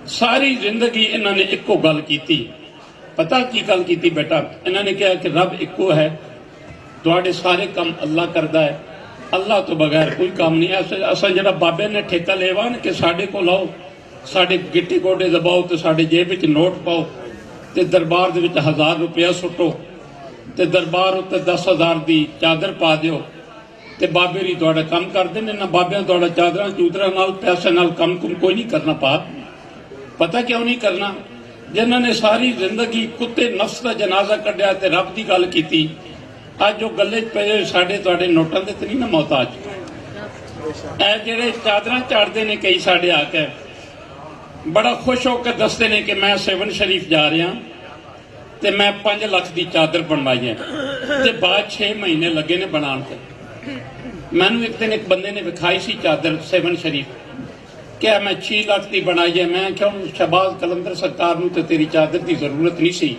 सारी जिंदगी इन्होंने एको गल की। पता की गल की बेटा? इन्होंने कहा कि रब एको है, तुहाडे सारे काम अल्लाह करता है, अल्लाह तो बगैर कोई काम नहीं है। असा जरा बाबे ने ठेका लेवा कि साढ़े को लाओ, साढ़े गिट्टी गोडे दबाओ तो साढ़े जेब में नोट पाओ तो दरबार दे विच 1000 रुपया सुटो तो दरबार उत्ते 10,000 की चादर पा दिओ तो बाबे ही तुहाडा काम कर देने। ना बाबे तुहाडा चादर चूदर नाल पैसे नाल कम कुम कोई नहीं करना। पता क्यों नहीं करना? जिन्होंने सारी जिंदगी कुत्ते नफ्स का जनाजा कढ़िया ते रब की गल की, अज जो गले पे साढ़े तुहाडे नोटां दे ते नहीं ना मोहताज। ए जिहड़े चादर झाड़ते ने कई साढ़े आके बड़ा खुश होकर दसते ने कि मैं 7 शरीफ जा रहा तो मैं 5 लाख की चादर बनवाई है तो बाद 6 महीने लगे ने बनाने ते। मैनू एक दिन एक बंदे ने विखाई सी चादर 7 शरीफ, क्या मैं 6 लाख की बनाई है। मैं क्या शहबाज कलंदर सरकार नूं ते तेरी चादर की जरूरत नहीं सी,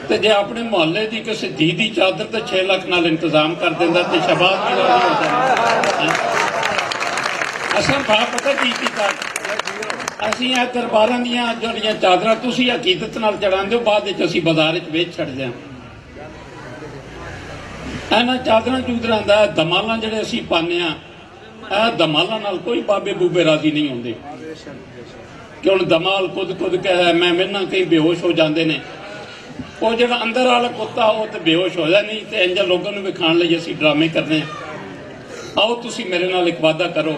तो जे अपने मुहल्ले की किसी धी की चादर तो 6 लाख नाल इंतजाम कर देंदा तो शहबाज भी राजी हो जांदा। असां भा पता की कीता, असीं ए दरबारां दीयां जिहड़ियां चादरां तुसीं हकीकत नाल चढ़ांदे हो, बाद विच असीं बाजार विच वेच छड्डदे हां। इन्हां चादरां चूदरां दा दमालां जिहड़े असीं पाने आ, ਇਹ दमालां नाल कोई बाबे बूबे राजी नहीं होंदे कि हुण दमाल खुद के मैं मिलना कई बेहोश हो जाते हैं। वो जो अंदर वाला कुत्ता वो तो बेहोश होया नहीं, तो इंज लोगों को विखाण लई असीं ड्रामे करने। आओ तुसीं मेरे नाल एक वादा करो।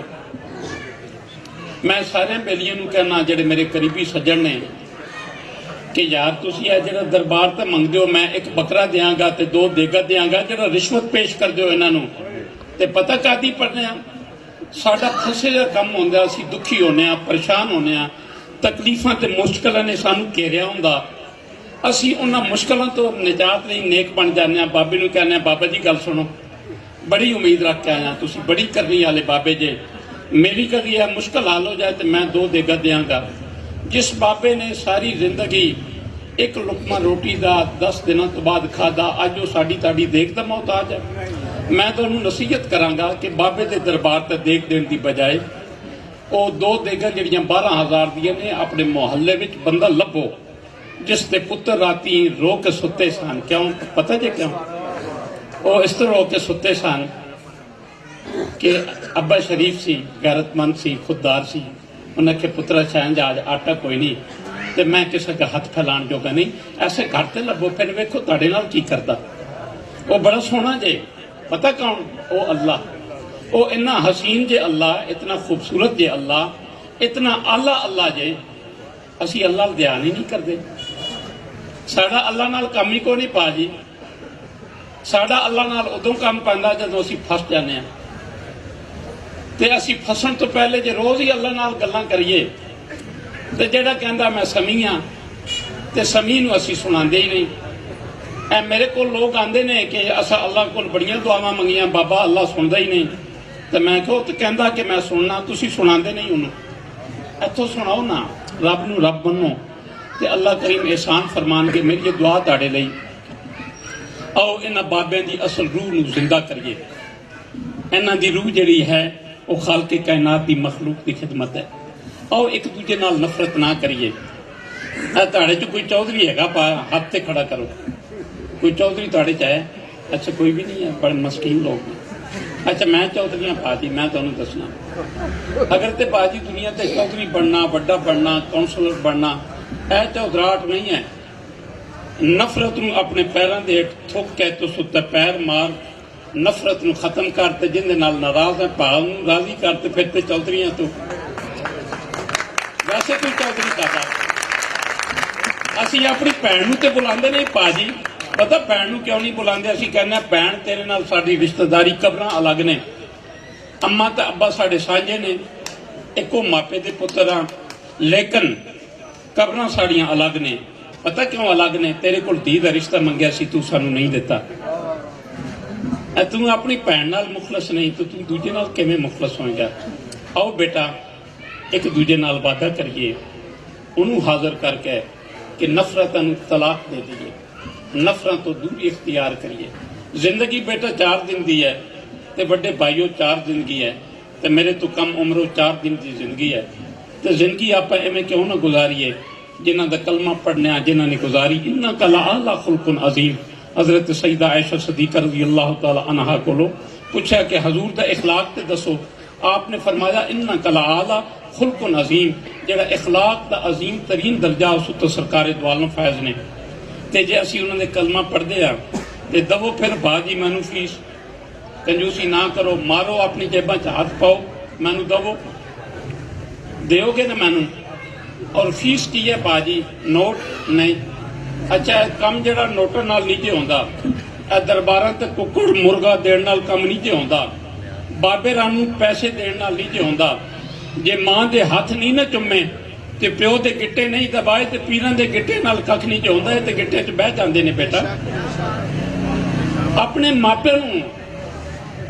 मैं सारे बेलियां नूं कहना जिहड़े मेरे करीबी सज्जन ने कि यार तुसीं ये जिहड़ा दरबार ते मंगदे हो, मैं एक बकरा देंगा तो 2 देगा देंगा, जिहड़ा रिश्वत पेश करदे हो इन्हां नूं ते पता कादी पढ़ने आ। साडा फसे का कम होंदा, असीं दुखी होने, परेशान होने, तकलीफां ते मुश्किलां ने सानू घेरिया हुंदा, असीं उन्हां मुश्किलां तो निजात लई नेक बन जाने। बाबे नूं कहने बाबा जी गल सुनो, बड़ी उम्मीद रख के आया, तुसीं बड़ी करनी वाले बाबे जे, मेरी कदी यह मुश्किल हल हो जाए तो मैं 2 देगा देंगा। जिस बाबे ने सारी जिंदगी एक लुकमा रोटी का 10 दिनों तो बाद खादा, अज वो साडी ताड़ी देख दा मोहताज है। मैं तुहानूं नसीहत करांगा कि बाबे के दरबार ते देख देण दी बजाय वो 2 देगा जिहड़ियां 12,000 दियां ने अपने मुहल्ले विच बंदा लभो जिस ते पुत्र राती रो के सुते सन। क्यों पता जे क्यों? वो इस तरह रो के सुते सन कि अब्बा शरीफ सी, गैरतमंद सी, खुददार सी। उन्हें आखे पुत्रा शायद आज आटा कोई नहीं तो मैं किसी का हथ फैलाण जोगा नहीं, ऐसे घर ते लभो, फिर वेखो तुहाडे नाल की करदा। वो बड़ा सोहना जे, पता कौन? वो अल्लाह। वो इन्ना हसीन जे अल्लाह, इतना खूबसूरत जे अल्लाह, इतना आला अल्लाह जे, असी अल्लाह ध्यान ही नहीं करते। साडा अल्लाह नाल काम ही कोई नहीं पा जी। साडा अल्लाह नाल उदों काम पैंदा जदों असी फस जाने आ, ते असी फसन तो पहले जे रोज़ ही अल्लाह नाल गल्लां करिए ते जेड़ा कहंदा मैं समी हाँ ते समी नूं असी सुणांदे ही नहीं। ए मेरे को लोग आंदे ने कि असा अल्लाह को बड़ियां दुआवां मंगियां, बाबा अल्लाह सुनदा ही नहीं। तो मैं कहो तो कहंदा कि मैं सुनना, तुसीं सुणांदे नहीं उन्होंने। इत्थों सुनाओ ना, रब नूं रब मन्नो ते अल्लाह करीम एहसान फरमान के मेरी दुआ तुहाडे लई। आओ इन्हां बाबियां दी असल रूह नूं जिंदा करिए। इन्हां दी रूह जिहड़ी है वो खालके कायनात दी मखलूक दी खिदमत है। आओ एक दूजे नाल नफरत ना करिए। तुहाडे च कोई चौधरी हैगा पा हाथ ते खड़ा करो। कोई चौधरी तुहाडे च है? अच्छा कोई भी नहीं है, बड़े मस्कीन लोग हैं। अच्छा मैं चौधरी पाजी, मैं तुहानूं दसना, अगर ते पाजी दुनिया ते चौधरी बनना, बड़ा बनना, कौंसलर बनना, यह चौधराहट नहीं है। नफरत नूं अपने पैरों के हेठ थुक के तुस उत्ते पैर मार, नफरत नूं खत्म कर ते जिंदे नाल नाराज है भाव नूं राजी कर ते फिर ते चौधरीआं तो वैसे कोई चौधरी करदा। असीं अपनी भैन नूं ते बुलांदे नहीं पाजी, पता भैन नूं क्यों नहीं बुलांदे? असीं कहने भैन तेरे नाल साडी रिश्तेदारी कबरां अलग ने, अम्मा ते अब्बा साडे सांझे ने, इक्को मापे दे पुत्तर हां, लेकिन कबरां साड़ियां अलग ने। पता क्यों अलग ने? तेरे कोल धी दा रिश्ता मंगिया सी, तू सानू नहीं दिता। तू अपनी भैन नाल मुखलस नहीं तो तू दूजे नाल किवें मुखलस होएगा? आओ बेटा एक दूजे नाल वादा करिए, उन्होंने हाजिर करके कि नफरतां नूं तलाक दे दीए, नफरत तो दूरी इख्तियार करिए। जिंदगी बेटा 4 दिन दी है तो बड़े भाईओ 4 दिन की है, तो मेरे तो कम उम्रों 4 दिन की जिंदगी है। तो जिंदगी आप एवं क्यों ना गुजारीए जिन्हों का कलमा पढ़ने जिन्होंने गुजारी इन्ना कला आला खुल्कुन अजीम। हजरत सईदा आयशा सदीका रज़ी अल्लाह तआला अन्हा को पूछा कि हजूर का इखलाक तो दसो। आपने फरमाया इन्ना कला आला खुल्कुन अजीम, जेड़ा इखलाक का अजीम तरीन दर्जा उस तो सरकार दो आलम फैज ने। तो जे असी उन्होंने कलमा पढ़ते हैं तो दवो फिर बाजी मैनू फीस, कंजूसी ना करो, मारो अपनी जेबा च हाथ पाओ, मैनू दवो, दोगे ना मैनू। और फीस की है बाजी, नोट नहीं। अच्छा कम जरा नोटां नाल नहीं जे होंदा, दरबारां ते कुक्कड़ मुर्गा देण नाल कम नहीं जे होंदा, बाबे रानू पैसे देण नाल नहीं जे होंदा। जे मां दे हथ नहीं ना चुम्मे ते प्यो दे गिट्टे नहीं दबाए ते पीरां दे गिट्टे नाल कख नहीं जे होंदा। ते गिट्टे च बह जांदे ने बेटा। अपने मापे नूं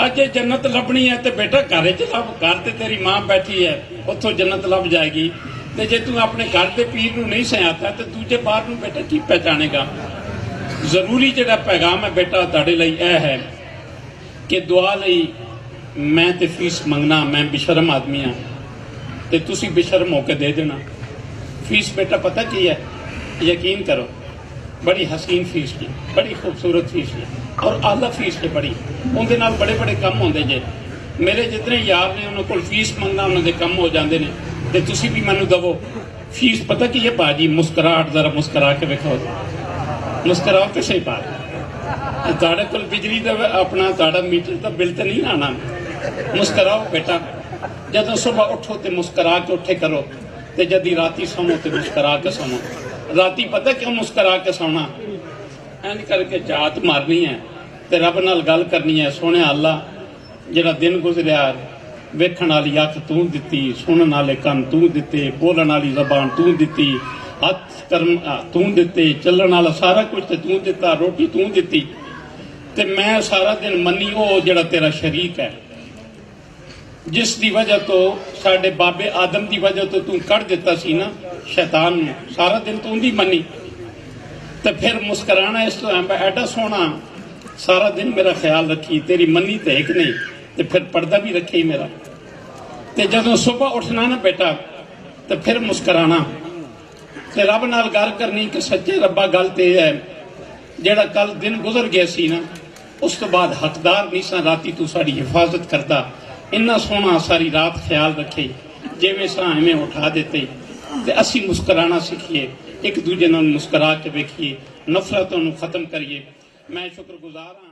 अजे जन्नत लभनी है तो बेटा घर च लभ, घर ते तेरी मां बैठी है उत्थों जन्नत लभ जाएगी। ते जे तू अपने घर के पीर नूं नहीं सहायता तो दूजे बाहर नूं बेटा की पहचानेगा। जरूरी जिहड़ा पैगाम है बेटा तुहाडे लई यह है कि दुआ लई मैं ते फीस मंगना, मैं बेशर्म आदमी हाँ ते तुसी बेशर्म होकर दे देना। फीस बेटा पता की है, यकीन करो बड़ी हसीन फीस की, बड़ी खूबसूरत फीस की और आला फीस है बड़ी। उनके नाल बड़े बड़े कम होंदे जे। मेरे जितने यार ने उन्होंने कोल फीस मंगना उन्होंने कम हो जाते हैं। तो तुसी भी मैनू दवो फीस। पता की है बाजी, मुस्कुराहट जरा मुस्कुरा के वेखो, मुस्कुराओ तो सही बात। तुहाडे कोल बिजली का अपना तुहाडा मीटर का बिल तो नहीं आना, मुस्कुराओ बेटा। जदों सुबह उठो तो मुस्कुरा के उठे करो, तो जदी राती सोवो तो मुस्कुरा के सोवो। राती पता क्यों मुस्कुरा के सोना, एंज करके झात मारनी है तो रब नाल गल करनी है, सोने अल्लाह जिहड़ा दिन गुजरिया वेखण वाली अख तू दिती, सुनने वाले कन तू दिते, बोलण वाली जबान तू दिती, हथ कर्म तू दिते, चलण वाला सारा कुछ तो तू दिता, रोटी तू दिती। ते मैं सारा दिन मनी वो जिहड़ा तेरा शरीक है, जिस दी वजह तो साडे बाबे आदम की वजह तो तू कढ़ दिता सी ना शैतान ने, सारा दिन तू दी मनी। तो फिर मुस्कुराना इस तो एडा सोना, सारा दिन मेरा ख्याल रखी, तेरी मनी तो एक नहीं तो फिर पर्दा भी रखे ही मेरा। तो जदों सुबह उठना ना बेटा तो फिर मुस्कुराना ते रब नाल गल करनी कि सच्चे रब्बा गल तो यह है जेड़ा कल दिन गुजर गया सी ना, उस तो बाद हकदार नहीं सा राती तू साड़ी हिफाजत करता। इन्ना सोना सारी रात ख्याल रखे, जिवें सा इवें उठा देते। ते असी मुस्कुराना सीखिए, एक दूजे नाल मुस्कुरा के वेखिए, नफरतों नूं खत्म करिए। मैं शुक्रगुजार हाँ।